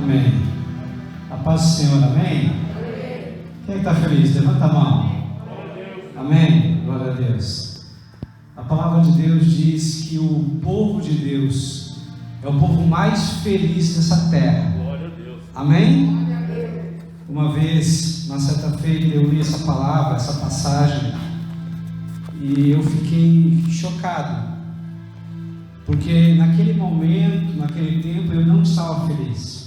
Amém. A paz do Senhor, amém? Quem está feliz? Levanta a mão. Amém? Glória a Deus. A palavra de Deus diz que o povo de Deus é o povo mais feliz dessa terra. Glória a Deus. Amém? Uma vez, na certa feita, eu li essa palavra, essa passagem, e eu fiquei chocado, porque naquele momento, naquele tempo, eu não estava feliz.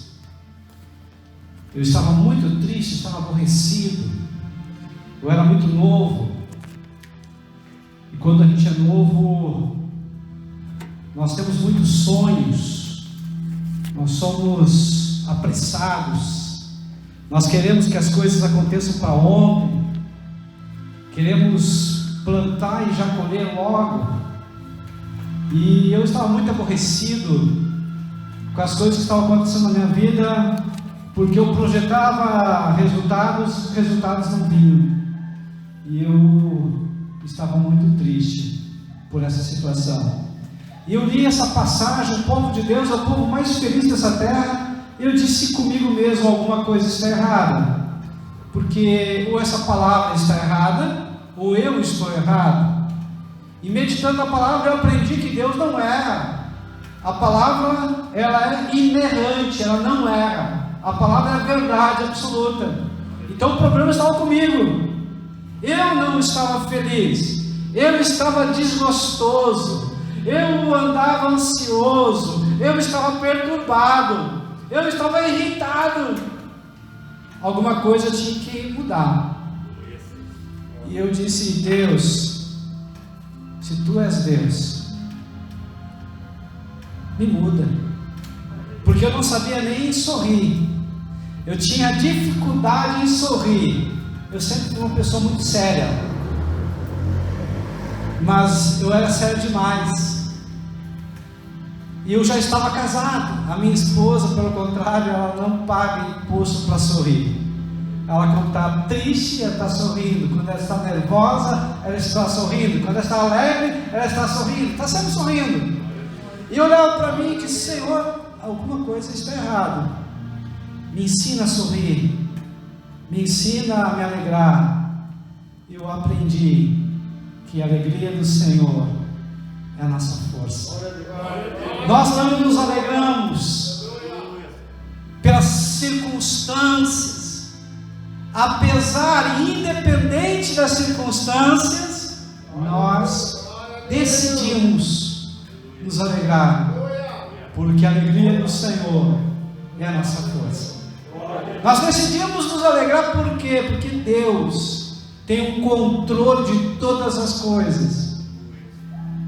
Eu estava muito triste, estava aborrecido. Eu era muito novo. E quando a gente é novo, nós temos muitos sonhos. Nós somos apressados. Nós queremos que as coisas aconteçam para ontem. Queremos plantar e já colher logo. E eu estava muito aborrecido com as coisas que estavam acontecendo na minha vida, porque eu projetava resultados, os resultados não vinham. E eu estava muito triste por essa situação. E eu li essa passagem, o povo de Deus é o povo mais feliz dessa terra. E eu disse comigo mesmo, alguma coisa está errada. Porque ou essa palavra está errada, ou eu estou errado. E meditando na palavra, eu aprendi que Deus não erra. A palavra, ela é inerrante, ela não erra. A palavra é a verdade absoluta. Então o problema estava comigo. Eu não estava feliz. Eu estava desgostoso. Eu andava ansioso. Eu estava perturbado. Eu estava irritado. Alguma coisa tinha que mudar. E eu disse: Deus, se Tu és Deus, me muda. Porque eu não sabia nem sorrir. Eu tinha dificuldade em sorrir. Eu sempre fui uma pessoa muito séria, mas eu era sério demais. E eu já estava casado. A minha esposa, pelo contrário, ela não paga imposto para sorrir. Ela, quando está triste, ela está sorrindo. Quando ela está nervosa, ela está sorrindo. Quando ela está alegre, ela está sorrindo. Está sempre sorrindo. E olhava para mim e disse: Senhor, alguma coisa está errada. Me ensina a sorrir, me ensina a me alegrar. Eu aprendi que a alegria do Senhor é a nossa força. Nós não nos alegramos pelas circunstâncias, apesar e independente das circunstâncias, nós decidimos nos alegrar, porque a alegria do Senhor é a nossa força. Nós decidimos nos alegrar por quê? Porque Deus tem um controle de todas as coisas.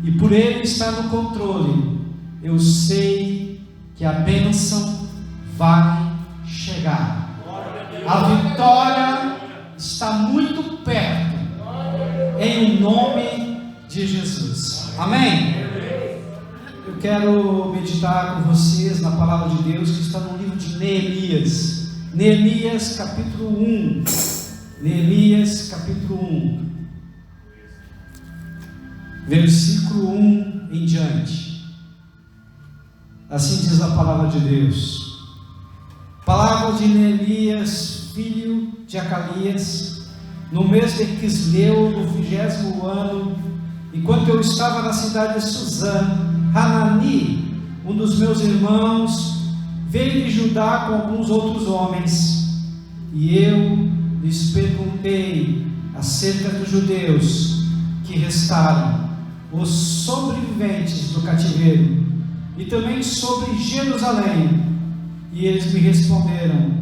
E por Ele estar no controle, eu sei que a bênção vai chegar. A vitória está muito perto. Em nome de Jesus. Amém? Eu quero meditar com vocês na palavra de Deus que está no livro de Neemias. Neemias capítulo 1. Neemias capítulo 1, versículo 1 em diante. Assim diz a palavra de Deus. Palavra de Neemias, filho de Acalias, no mês de Quisleu, no 20º ano, enquanto eu estava na cidade de Suzã, Hanani, um dos meus irmãos, veio de Judá com alguns outros homens, e eu lhes perguntei acerca dos judeus que restaram, os sobreviventes do cativeiro, e também sobre Jerusalém. E eles me responderam: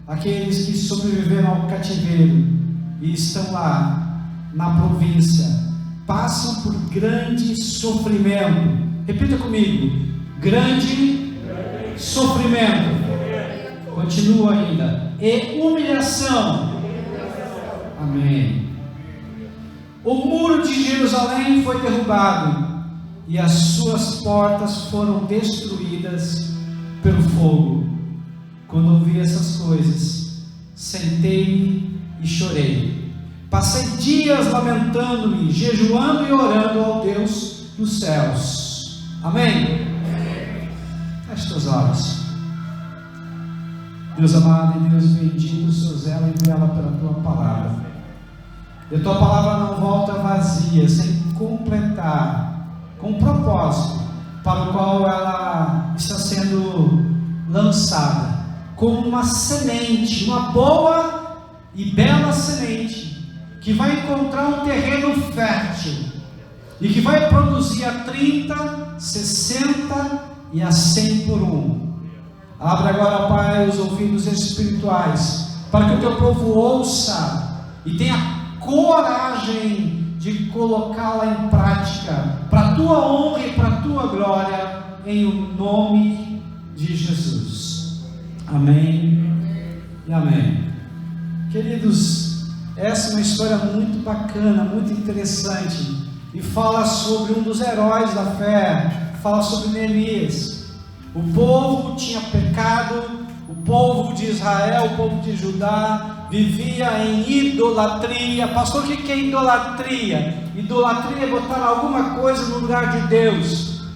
aqueles que sobreviveram ao cativeiro e estão lá na província passam por grande sofrimento. Repita comigo: grande sofrimento. Continua ainda: e humilhação. Amém. O muro de Jerusalém foi derrubado e as suas portas foram destruídas pelo fogo. Quando ouvi essas coisas, sentei-me e chorei. Passei dias lamentando-me, jejuando e orando ao Deus dos céus. Amém? Feche teus olhos. Deus amado e Deus bendito, o Senhor zela e vela pela tua palavra. E a tua palavra não volta vazia, sem completar, com propósito, para o qual ela está sendo lançada, como uma semente, uma boa e bela semente, que vai encontrar um terreno fértil, e que vai produzir a 30, 60 e a 100 por um. Abra agora, Pai, os ouvidos espirituais, para que o teu povo ouça e tenha coragem de colocá-la em prática, para a tua honra e para a tua glória, em o nome de Jesus. Amém e amém. Queridos, essa é uma história muito bacana, muito interessante, e fala sobre um dos heróis da fé, fala sobre Neemias. O povo tinha pecado, o povo de Israel, o povo de Judá, vivia em idolatria. Pastor, o que é idolatria? Idolatria é botar alguma coisa no lugar de Deus.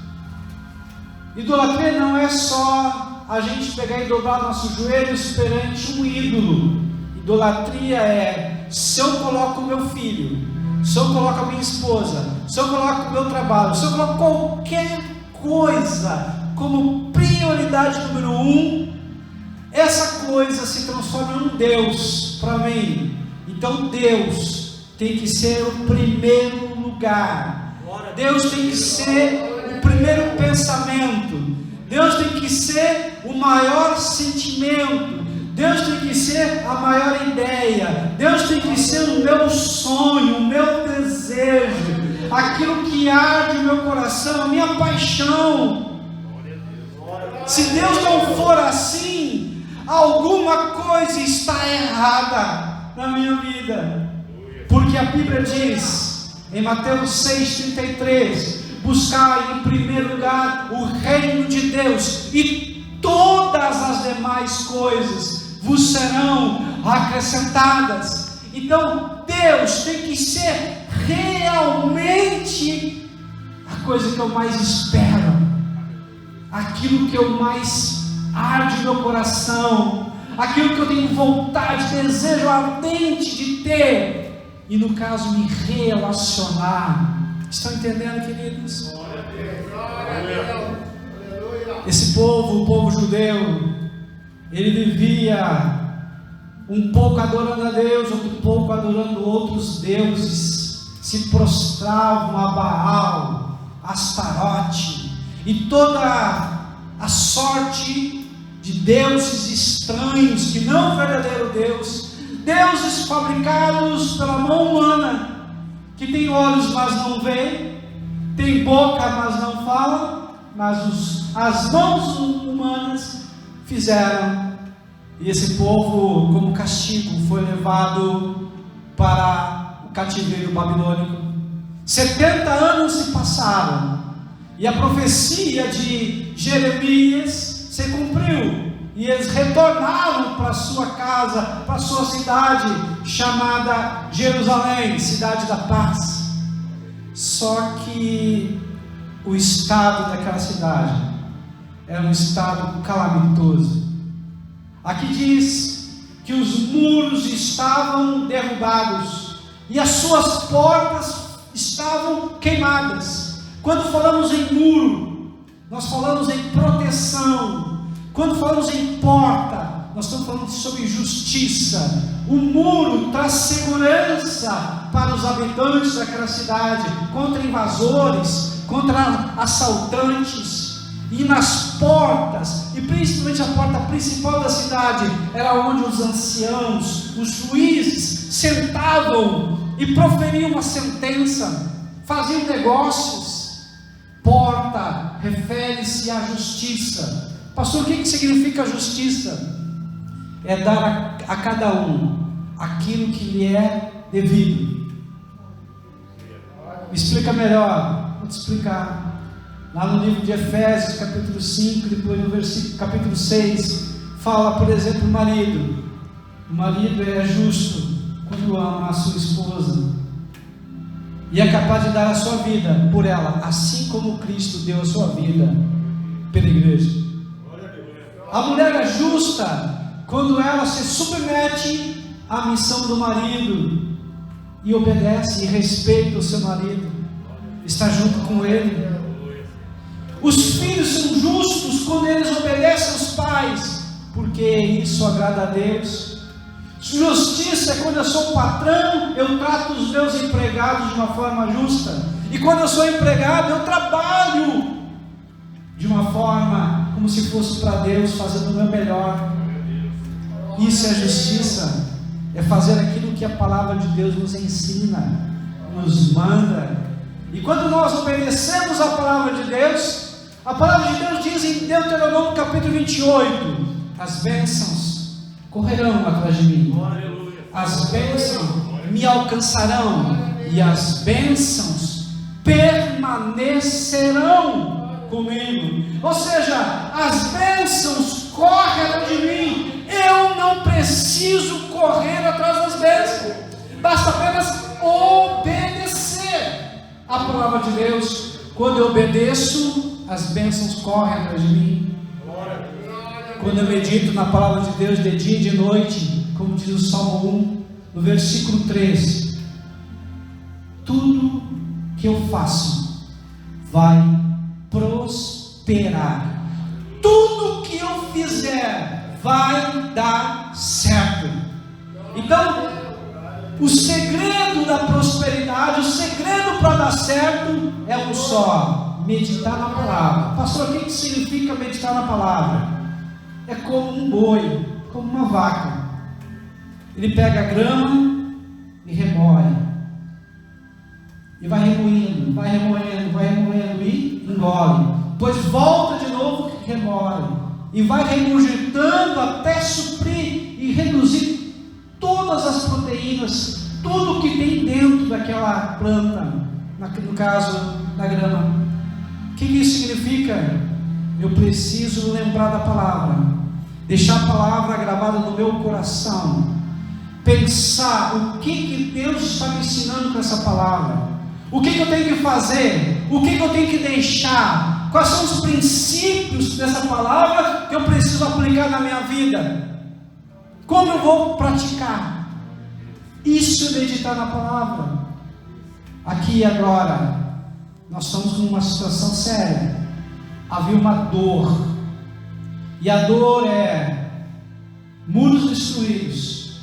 Idolatria não é só a gente pegar e dobrar nossos joelhos perante um ídolo. Idolatria é: se eu coloco o meu filho, se eu coloco a minha esposa, se eu coloco o meu trabalho, se eu coloco qualquer coisa como prioridade número 1, essa coisa se transforma em um Deus para mim. Então Deus tem que ser o primeiro lugar, Deus tem que ser o primeiro pensamento, Deus tem que ser o maior sentimento, Deus tem que ser a maior ideia, Deus tem que ser o meu sonho, o meu desejo, aquilo que arde no meu coração, a minha paixão. Se Deus não for assim, alguma coisa está errada na minha vida, porque a Bíblia diz em Mateus 6,33: buscar em primeiro lugar o reino de Deus, e todas as demais coisas vos serão acrescentadas. Então Deus tem que ser realmente a coisa que eu mais espero, aquilo que eu mais arde no meu coração, aquilo que eu tenho vontade, desejo ardente de ter, e no caso me relacionar. Estão entendendo, queridos? Esse povo, o povo judeu, ele vivia um pouco adorando a Deus, outro pouco adorando outros deuses, se prostravam a Baal, a Astarote e toda a sorte de deuses estranhos, que não é verdadeiro Deus, deuses fabricados pela mão humana, que tem olhos mas não vê, tem boca mas não fala, mas as mãos humanas fizeram. E esse povo, como castigo, foi levado para o cativeiro babilônico. 70 anos se passaram, e a profecia de Jeremias se cumpriu, e eles retornaram para sua casa, para sua cidade, chamada Jerusalém, cidade da paz. Só que o estado daquela cidade era um estado calamitoso. Aqui diz que os muros estavam derrubados e as suas portas estavam queimadas. Quando falamos em muro, nós falamos em proteção. Quando falamos em porta, nós estamos falando sobre justiça. O muro traz segurança para os habitantes daquela cidade, contra invasores, contra assaltantes. E nas portas, e principalmente a porta principal da cidade, era onde os anciãos, os juízes sentavam e proferiam uma sentença, faziam negócios. Porta refere-se à justiça. Pastor, o que significa a justiça? É dar a cada um aquilo que lhe é devido. Me explica melhor. Vou te explicar. Lá no livro de Efésios, capítulo 5, depois no versículo, capítulo 6, fala, por exemplo, o marido. O marido é justo quando ama a sua esposa e é capaz de dar a sua vida por ela, assim como Cristo deu a sua vida pela igreja. A mulher é justa quando ela se submete à missão do marido e obedece e respeita o seu marido, está junto com ele. Os filhos são justos quando eles obedecem aos pais, porque isso agrada a Deus. Justiça é quando eu sou patrão, eu trato os meus empregados de uma forma justa, e quando eu sou empregado, eu trabalho de uma forma como se fosse para Deus, fazendo o meu melhor. Isso é justiça, é fazer aquilo que a palavra de Deus nos ensina, nos manda. E quando nós obedecemos a palavra de Deus, a palavra de Deus diz em Deuteronômio capítulo 28, as bênçãos correrão atrás de mim, as bênçãos me alcançarão, e as bênçãos permanecerão comigo. Ou seja, as bênçãos correm atrás de mim, eu não preciso correr atrás das bênçãos, basta apenas obedecer a palavra de Deus. Quando eu obedeço, as bênçãos correm atrás de mim. Quando eu medito na palavra de Deus de dia e de noite, como diz o Salmo 1, no versículo 3, tudo que eu faço vai prosperar, tudo que eu fizer vai dar certo. Então, o segredo da prosperidade, o segredo para dar certo é um só: meditar na palavra. Pastor, o que significa meditar na palavra? É como um boi, como uma vaca. Ele pega a grama e remoe, e vai remoendo, vai remoendo, vai remoendo e engole. Depois volta de novo e remoe, e vai regurgitando até suprir e reduzir todas as proteínas, tudo que tem dentro daquela planta, no caso da grama. O que isso significa? Eu preciso lembrar da palavra, deixar a palavra gravada no meu coração, pensar o que Deus está me ensinando com essa palavra, o que eu tenho que fazer, o que eu tenho que deixar, quais são os princípios dessa palavra que eu preciso aplicar na minha vida, como eu vou praticar. Isso é meditar na palavra. Aqui e agora nós estamos numa situação séria. Havia uma dor, e a dor é muros destruídos,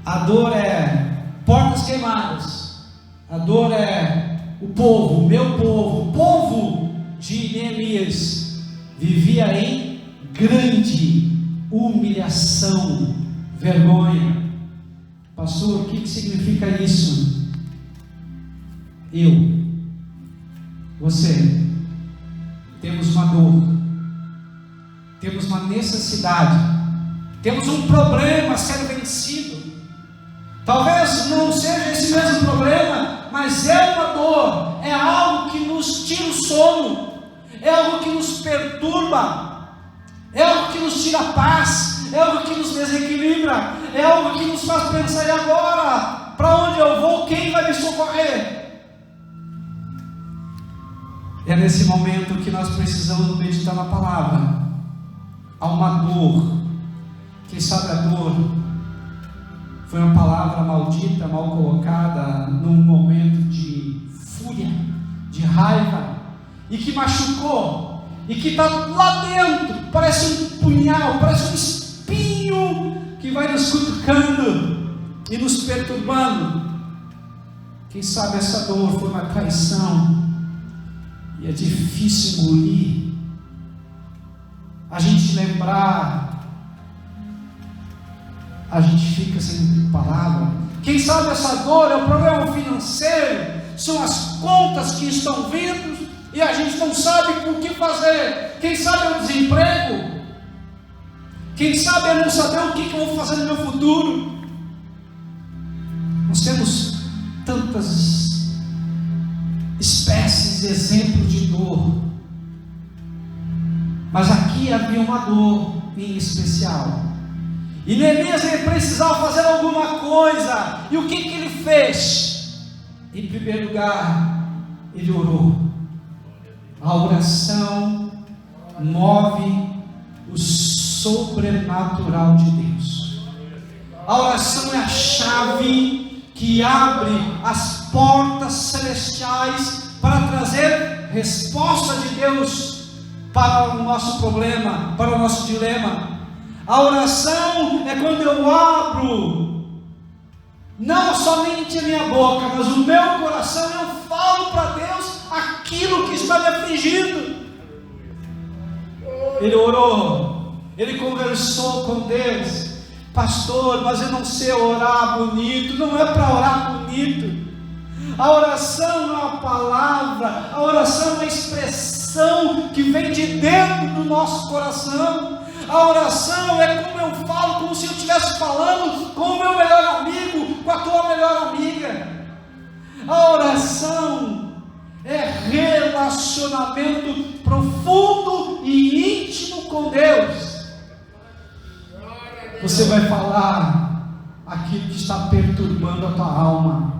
a dor é portas queimadas, a dor é o povo, o meu povo, o povo de Neemias vivia em grande humilhação, vergonha. Pastor, o que significa isso? Eu, você, temos uma dor, temos uma necessidade, temos um problema a ser vencido. Talvez não seja esse mesmo problema, mas é uma dor, é algo que nos tira o sono, é algo que nos perturba, é algo que nos tira a paz, é algo que nos desequilibra, é algo que nos faz pensar: e agora? Para onde eu vou? Quem vai me socorrer? É nesse momento que nós precisamos meditar na palavra. Há uma dor. Quem sabe a dor foi uma palavra maldita, mal colocada, num momento de fúria, de raiva, e que machucou, e que está lá dentro, parece um punhal, parece um espinho que vai nos cutucando e nos perturbando. Quem sabe essa dor foi uma traição, e é difícil engolir, a gente lembrar, a gente fica sem palavra. Quem sabe essa dor é o problema financeiro, são as contas que estão vindo e a gente não sabe o que fazer. Quem sabe é o desemprego, quem sabe é não saber o que eu vou fazer no meu futuro. Nós temos tantas espécies de exemplos de dor, mas aqui havia uma dor em especial, e Neemias precisava fazer alguma coisa. E o que ele fez? Em primeiro lugar, ele orou. A oração move os sobrenatural de Deus. A oração é a chave que abre as portas celestiais para trazer resposta de Deus para o nosso problema, para o nosso dilema. A oração é quando eu abro não somente a minha boca, mas o meu coração, eu falo para Deus aquilo que está me afligindo. Ele orou, ele conversou com Deus. Pastor, mas eu não sei orar bonito. Não é para orar bonito. A oração não é uma palavra, a oração é uma expressão que vem de dentro do nosso coração. A oração é como eu falo, como se eu estivesse falando com o meu melhor amigo, com a tua melhor amiga. A oração é relacionamento profundo e íntimo com Deus. Você vai falar aquilo que está perturbando a tua alma.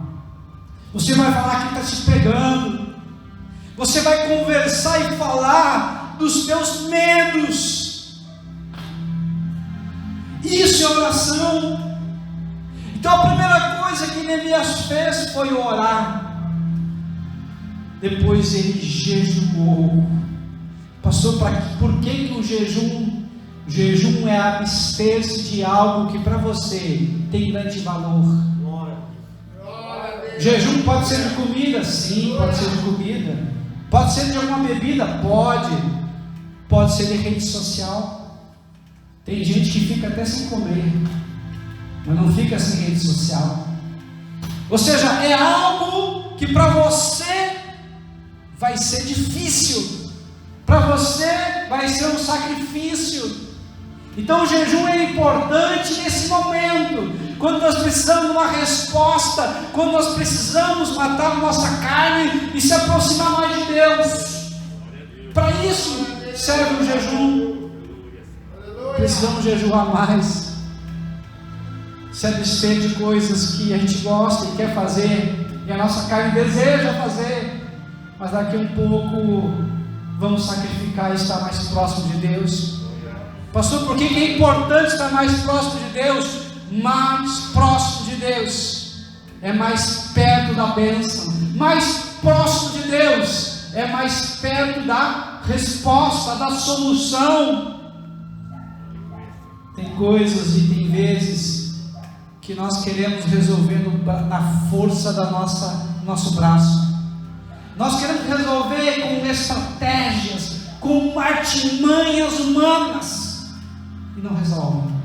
Você vai falar aquilo que está te pegando. Você vai conversar e falar dos teus medos. Isso é oração. Então a primeira coisa que Neemias fez foi orar. Depois ele jejuou. Pastor, por que o jejum? O jejum é abster-se de algo que para você tem grande valor. Jejum pode ser de comida? Sim, pode ser de comida. Pode ser de alguma bebida? Pode. Pode ser de rede social. Tem gente que fica até sem comer, mas não fica sem rede social. Ou seja, é algo que para você vai ser difícil, para você vai ser um sacrifício. Então o jejum é importante nesse momento, quando nós precisamos de uma resposta, quando nós precisamos matar a nossa carne e se aproximar mais de Deus. Para isso serve o jejum. Precisamos jejuar mais, se abster de coisas que a gente gosta e quer fazer, e a nossa carne deseja fazer, mas daqui um pouco vamos sacrificar e estar mais próximo de Deus. Pastor, por que é importante estar mais próximo de Deus? Mais próximo de Deus é mais perto da bênção, mais próximo de Deus é mais perto da resposta, da solução. Tem coisas e tem vezes que nós queremos resolver na força da nosso braço. Nós queremos resolver com estratégias, com artimanhas humanas, e não resolve.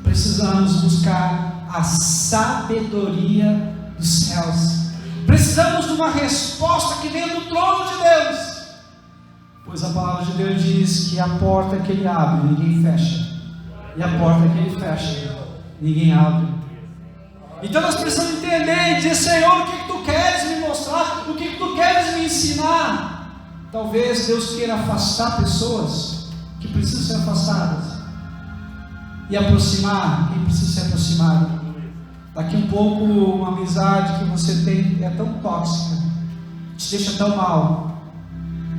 Precisamos buscar a sabedoria dos céus. Precisamos de uma resposta que venha do trono de Deus, pois a palavra de Deus diz que a porta que Ele abre, ninguém fecha, e a porta que Ele fecha, ninguém abre. Então nós precisamos entender e dizer: Senhor, o que Tu queres me mostrar? O que Tu queres me ensinar? Talvez Deus queira afastar pessoas que precisam ser afastadas e aproximar quem precisa ser aproximado. Daqui um pouco, uma amizade que você tem é tão tóxica, te deixa tão mal.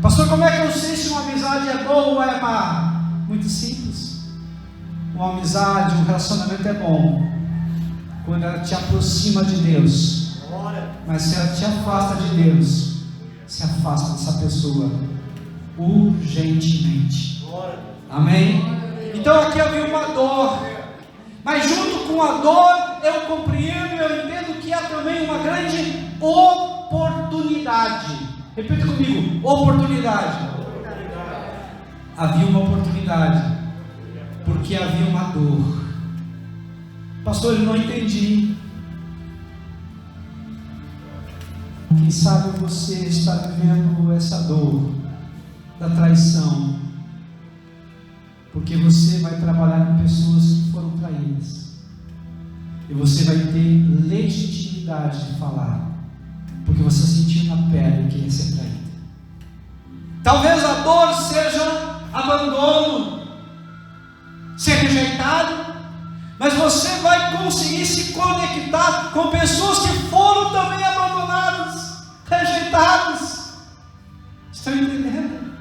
Pastor, como é que eu sei se uma amizade é boa ou é má? Muito simples. Uma amizade, um relacionamento é bom quando ela te aproxima de Deus, mas se ela te afasta de Deus, se afasta dessa pessoa urgentemente. Amém? Então aqui havia uma dor, mas junto com a dor eu compreendo e eu entendo que há também uma grande oportunidade. Repita comigo: oportunidade. Havia uma oportunidade, porque havia uma dor. Pastor, eu não entendi. Quem sabe você está vivendo essa dor da traição, porque você vai trabalhar com pessoas que foram traídas, e você vai ter legitimidade de falar, porque você sentiu na pele que ia ser traída. Talvez a dor seja abandono, ser rejeitado, mas você vai conseguir se conectar com pessoas que foram também abandonadas, rejeitadas. Estão entendendo?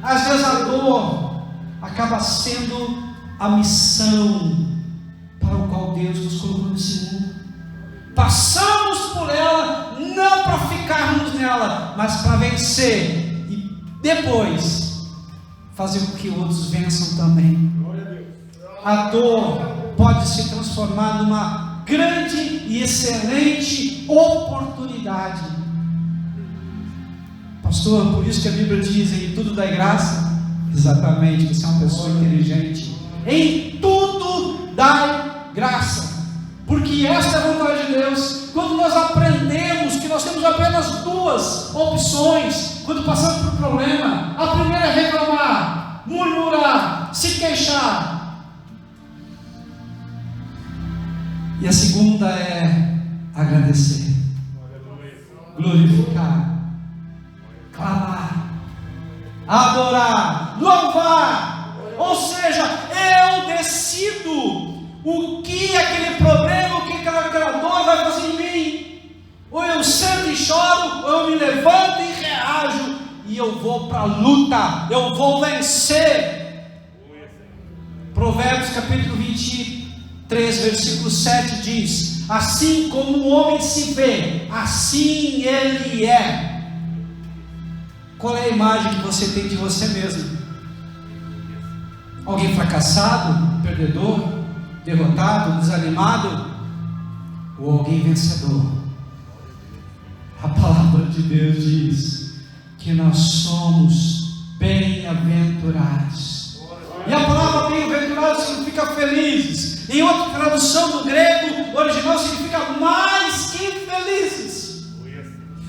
Às vezes a dor, acaba sendo a missão para o qual Deus nos colocou nesse mundo. Passamos por ela não para ficarmos nela, mas para vencer e depois fazer com que outros vençam também. A dor pode se transformar numa grande e excelente oportunidade. Pastor, por isso que a Bíblia diz: em tudo dai graça. Exatamente, você é uma pessoa inteligente. Em tudo dai graça, porque esta é a vontade de Deus. Quando nós aprendemos que nós temos apenas duas opções quando passamos por um problema: a primeira é reclamar, murmurar, se queixar, e a segunda é agradecer, glorificar, clamar, adorar, louvar. Ou seja, eu decido o que aquele problema, o que aquela dor vai fazer em mim. Ou eu sento e choro, ou eu me levanto e reajo, e eu vou para a luta, eu vou vencer. Provérbios capítulo 23, versículo 7 diz: assim como o homem se vê, assim ele é. Qual é a imagem que você tem de você mesmo? Alguém fracassado, perdedor, derrotado, desanimado, ou alguém vencedor? A palavra de Deus diz que nós somos bem-aventurados. E a palavra bem-aventurado significa felizes. Em outra tradução do grego original significa mais que felizes.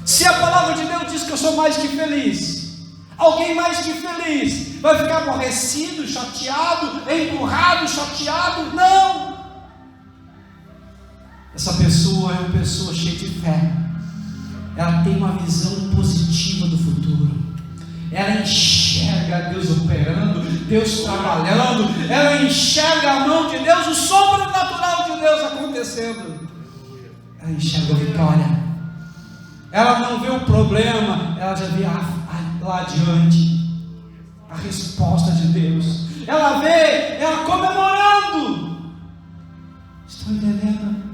Se a palavra de Deus diz que eu sou mais que feliz, alguém mais que feliz vai ficar aborrecido, chateado, empurrado, chateado? Não! Essa pessoa é uma pessoa cheia de fé. Ela tem uma visão positiva do futuro. Ela enxerga Deus operando, Deus trabalhando. Ela enxerga a mão de Deus, o sobrenatural de Deus acontecendo. Ela enxerga a vitória. Ela não vê o problema, ela já vê lá adiante a resposta de Deus. Ela vê, ela comemorando. Estão entendendo?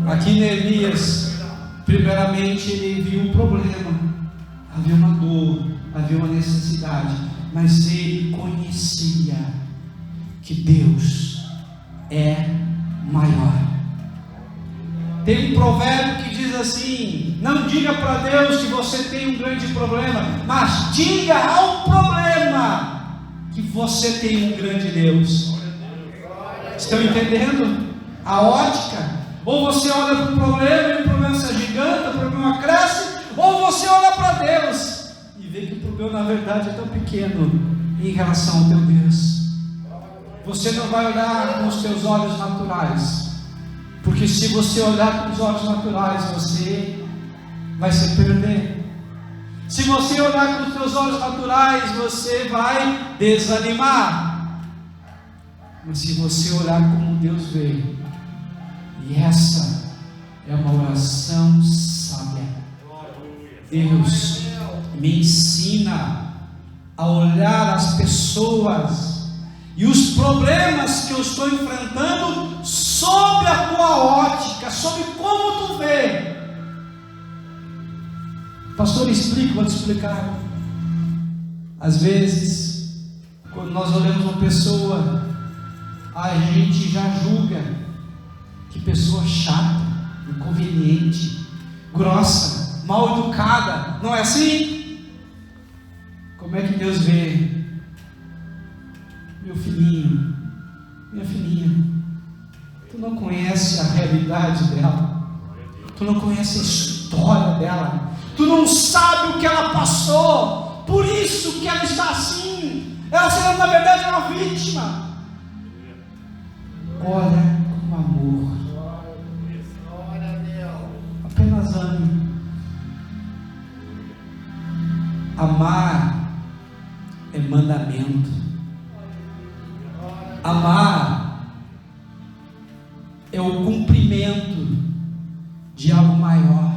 Aqui Neemias, primeiramente ele viu um problema, havia uma dor, havia uma necessidade, mas ele conhecia que Deus é maior. Tem um provérbio que diz assim: não diga para Deus que você tem um grande problema, mas diga ao problema que você tem um grande Deus. Estão entendendo a ótica? Ou você olha para o problema e o problema se agiganta, o problema cresce, ou você olha para Deus e vê que o problema na verdade é tão pequeno em relação ao teu Deus. Você não vai olhar com os teus olhos naturais, porque se você olhar com os olhos naturais, você vai se perder. Se você olhar com os teus olhos naturais, você vai desanimar. Mas se você olhar como Deus vê, e essa é uma oração sábia, Deus me ensina a olhar as pessoas e os problemas que eu estou enfrentando sob a tua ótica, sob como tu vê. Pastor, explica, vou te explicar. Às vezes, quando nós olhamos uma pessoa, a gente já julga. Que pessoa chata, inconveniente, grossa, mal educada, não é assim? Como é que Deus vê? Meu filhinho, minha filhinha, tu não conhece a realidade dela, tu não conhece a história dela, tu não sabe o que ela passou, por isso que ela está assim. Ela na verdade é uma vítima. Olha com amor. Apenas ame. Amar é mandamento. Amar é o cumprimento de algo maior,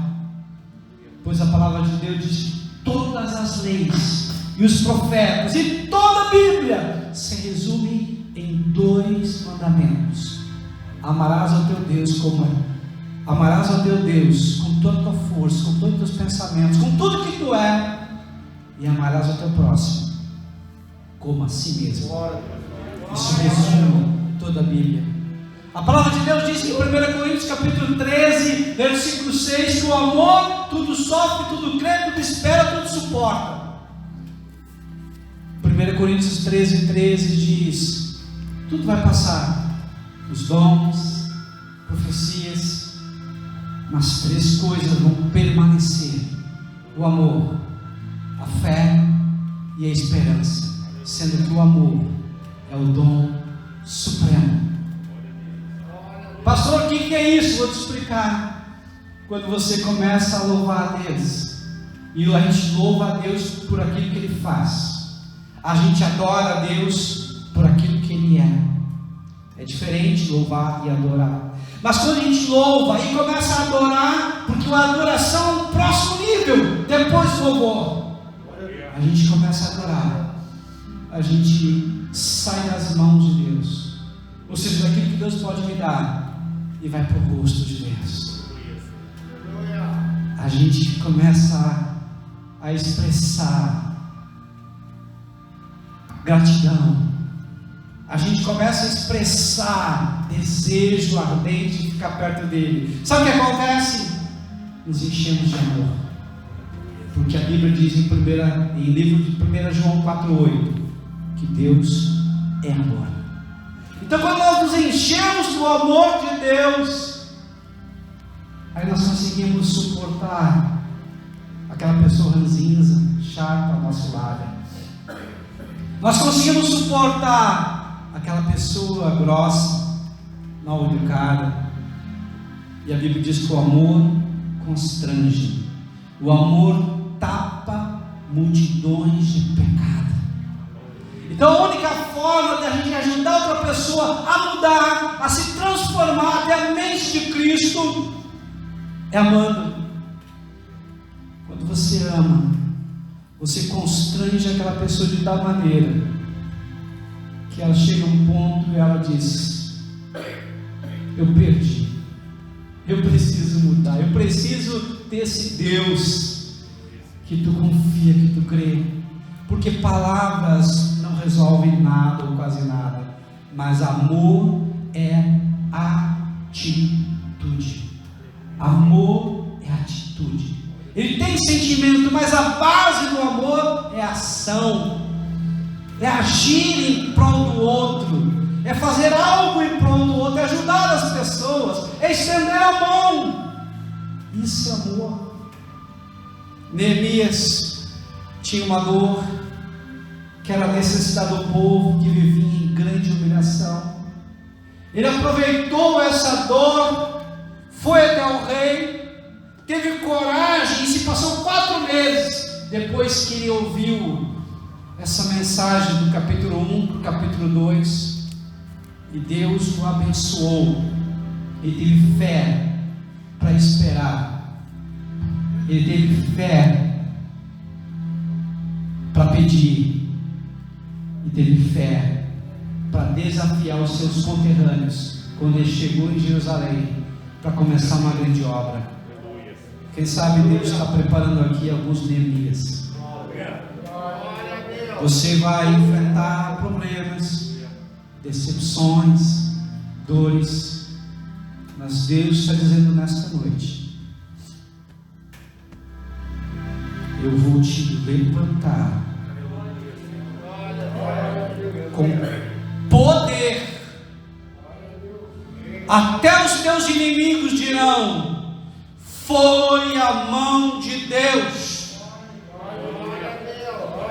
pois a palavra de Deus diz que todas as leis e os profetas e toda a Bíblia se resume em 2 mandamentos: amarás ao teu Deus amarás ao teu Deus com toda a tua força, com todos os teus pensamentos, com tudo que tu é, e amarás ao teu próximo como a si mesmo. Isso resume toda a Bíblia. A palavra de Deus diz em 1 Coríntios capítulo 13, versículo 6, que o amor tudo sofre, tudo crê, tudo espera, tudo suporta. 1 Coríntios 13 diz: tudo vai passar, os dons, profecias, mas 3 coisas vão permanecer: o amor, a fé e a esperança, sendo que o amor é o dom supremo. Pastor, o que é isso? Vou te explicar. Quando você começa a louvar a Deus, e a gente louva a Deus por aquilo que Ele faz, a gente adora a Deus por aquilo que Ele é. É diferente louvar e adorar. Mas quando a gente louva e começa a adorar, porque a adoração é um próximo nível, depois do louvor, a gente começa a adorar, a gente sai das mãos de Deus, ou seja, daquilo que Deus pode me dar, e vai para o rosto de Deus. A gente começa a expressar gratidão, a gente começa a expressar desejo ardente de ficar perto dele. Sabe o que acontece? Nos enchemos de amor, porque a Bíblia diz em livro de 1 João 4,8 que Deus é amor. Então, quando nós nos enchemos do amor de Deus, aí nós conseguimos suportar aquela pessoa ranzinza, chata ao nosso lado. Nós conseguimos suportar aquela pessoa grossa, mal educada. E a Bíblia diz que o amor constrange, o amor tapa multidões de pecado. Então a única forma de a gente ajudar outra pessoa a mudar, a se transformar até a mente de Cristo, é amando. Quando você ama, você constrange aquela pessoa de tal maneira que ela chega a um ponto e ela diz: eu perdi, eu preciso mudar, eu preciso ter esse Deus que tu confia, que tu crê. Porque palavras não resolvem nada ou quase nada, mas amor é atitude. Amor é atitude. Ele tem sentimento, mas a base do amor é ação, é agir em prol do outro, é fazer algo em prol do outro, é ajudar as pessoas, é estender a mão. Isso é amor. Neemias tinha uma dor, que era a necessidade do povo que vivia em grande humilhação. Ele aproveitou essa dor, foi até o rei, teve coragem e se passou 4 meses depois que ele ouviu essa mensagem do capítulo 1 para o capítulo 2, e Deus o abençoou. Ele teve fé para esperar, ele teve fé para pedir, e teve fé para desafiar os seus conterrâneos quando ele chegou em Jerusalém para começar uma grande obra. Quem sabe Deus está preparando aqui alguns Neemias. Você vai enfrentar problemas, decepções, dores, mas Deus está dizendo nesta noite: eu vou te levantar com poder. Até os teus inimigos dirão: foi a mão de Deus.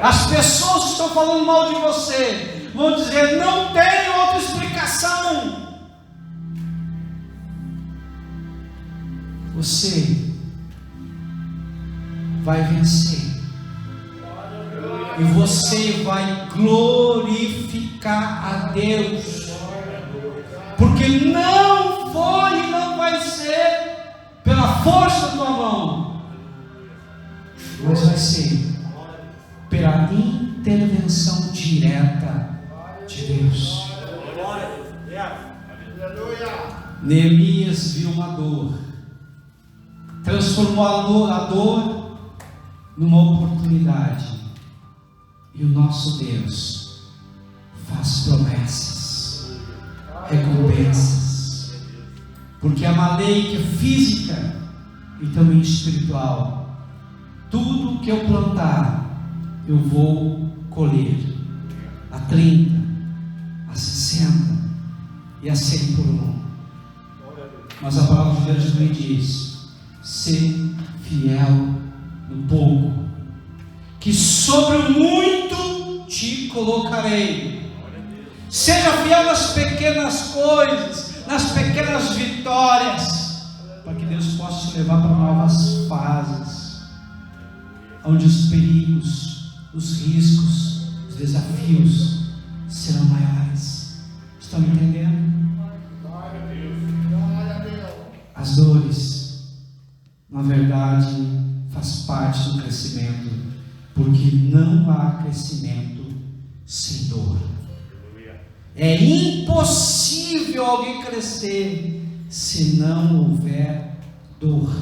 As pessoas que estão falando mal de você vão dizer: não tem outra explicação. Você vai vencer, e você vai glorificar a Deus, porque não foi e não vai ser pela força da tua mão, mas vai ser pela intervenção direta de Deus. Neemias viu uma dor, transformou a dor numa oportunidade. E o nosso Deus faz promessas, recompensas, porque há uma lei que é física e também espiritual. Tudo que eu plantar, eu vou colher a 30, a 60 e a 100 por um. Mas a palavra de Deus também diz: ser fiel no pouco, que sobre o muito te colocarei. Seja fiel nas pequenas coisas, nas pequenas vitórias, para que Deus possa te levar para novas fases, onde os perigos, os riscos, os desafios serão maiores. Estão entendendo? As dores, na verdade, faz parte do crescimento, porque não há crescimento sem dor. É impossível alguém crescer se não houver dor.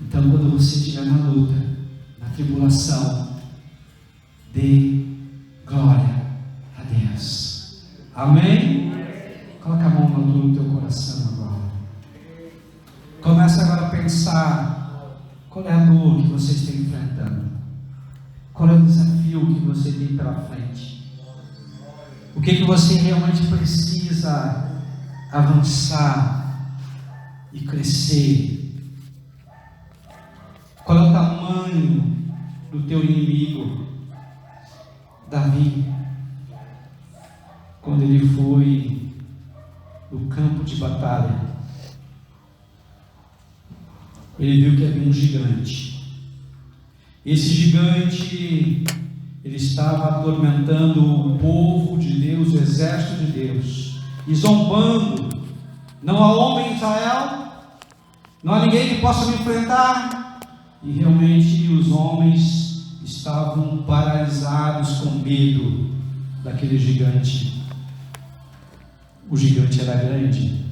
Então, quando você estiver na luta, na tribulação, dê glória a Deus. Amém? Coloca a mão no teu coração agora. Começa agora a pensar qual é a dor que você está enfrentando, qual é o desafio que você tem pela frente, o que você realmente precisa avançar e crescer. Qual é o tamanho do teu inimigo? Davi, quando ele foi no campo de batalha, ele viu que havia um gigante. Esse gigante, ele estava atormentando o povo de Deus, o exército de Deus, e zombando: não há homem em Israel, não há ninguém que possa me enfrentar. E realmente os homens estavam paralisados com medo daquele gigante. O gigante era grande.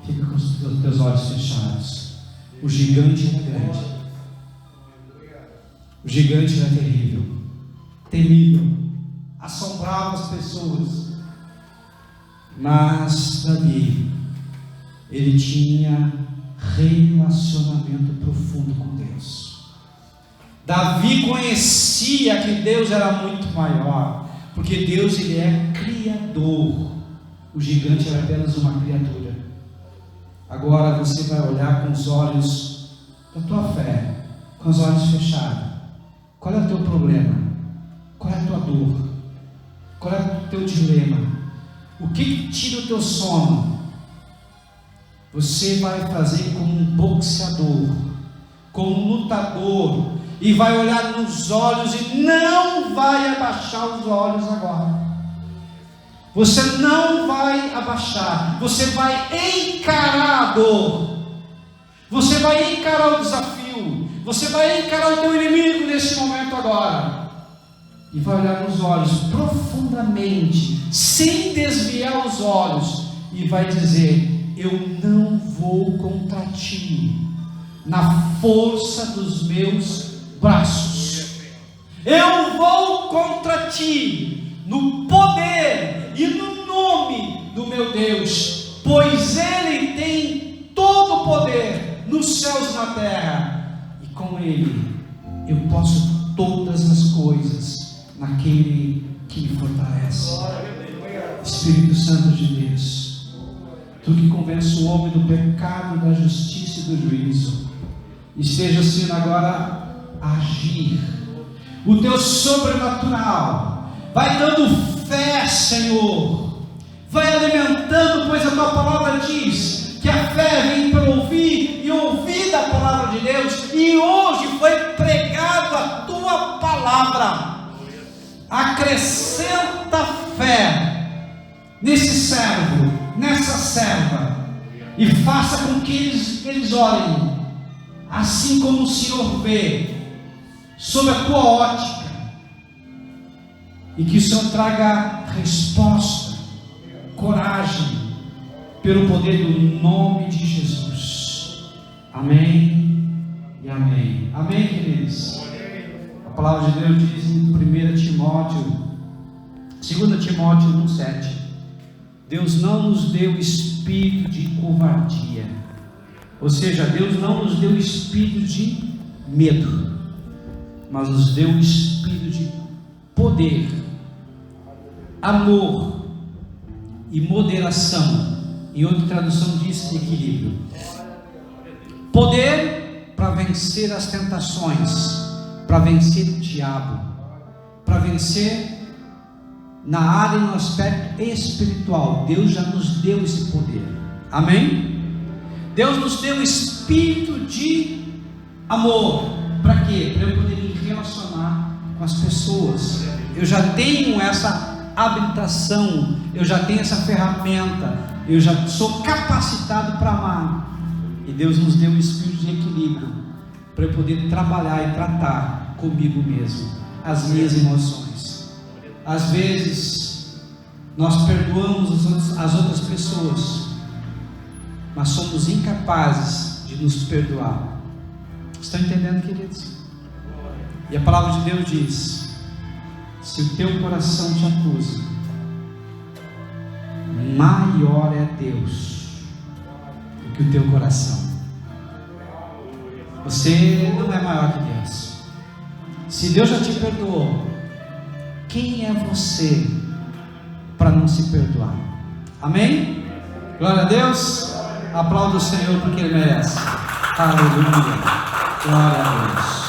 Fica com os teus olhos fechados. O gigante era grande. O gigante era terrível, temível, assombrava as pessoas. Mas Davi, ele tinha relacionamento profundo com Deus. Davi conhecia que Deus era muito maior, porque Deus, ele é criador. O gigante era apenas uma criatura. Agora você vai olhar com os olhos da tua fé, com os olhos fechados. Qual é o teu problema? Qual é a tua dor? Qual é o teu dilema? O que tira o teu sono? Você vai fazer como um boxeador, como um lutador, e vai olhar nos olhos e não vai abaixar os olhos agora. Você não vai abaixar, você vai encarar a dor, você vai encarar o desafio, você vai encarar o teu inimigo nesse momento agora, e vai olhar nos olhos profundamente, sem desviar os olhos, e vai dizer: eu não vou contra ti, na força dos meus braços, eu vou contra ti, no poder e no nome do meu Deus, pois Ele tem todo o poder nos céus e na terra, e com Ele eu posso todas as coisas naquele que me fortalece. Espírito Santo de Deus, Tu que convence o homem do pecado, da justiça e do juízo, esteja sendo agora a agir o Teu sobrenatural, vai dando fé, Senhor, vai alimentando, pois a Tua palavra diz que a fé vem pelo ouvir e ouvir da palavra de Deus, e hoje foi pregada a Tua palavra. Acrescenta fé nesse servo, nessa serva, e faça com que eles olhem assim como o Senhor vê, sob a Tua ótica, e que o Senhor traga resposta, coragem, pelo poder do nome de Jesus. Amém e amém. Amém, queridos? A palavra de Deus diz em 2 Timóteo 1,7: Deus não nos deu espírito de covardia, ou seja, Deus não nos deu espírito de medo, mas nos deu espírito de poder, amor e moderação. Em outra tradução diz equilíbrio. Poder para vencer as tentações, para vencer o diabo, para vencer na área, no aspecto espiritual. Deus já nos deu esse poder. Amém? Deus nos deu espírito de amor. Para quê? Para eu poder me relacionar com as pessoas. Eu já tenho essa habilitação, eu já tenho essa ferramenta, eu já sou capacitado para amar. E Deus nos deu um espírito de equilíbrio para eu poder trabalhar e tratar comigo mesmo as minhas emoções. Às vezes nós perdoamos as outras pessoas, mas somos incapazes de nos perdoar. Estão entendendo, queridos? E a palavra de Deus diz: se o teu coração te acusa, maior é Deus do que o teu coração. Você não é maior que Deus. Se Deus já te perdoou, quem é você para não se perdoar? Amém? Glória a Deus. Aplauda o Senhor porque Ele merece. Aleluia. Glória a Deus.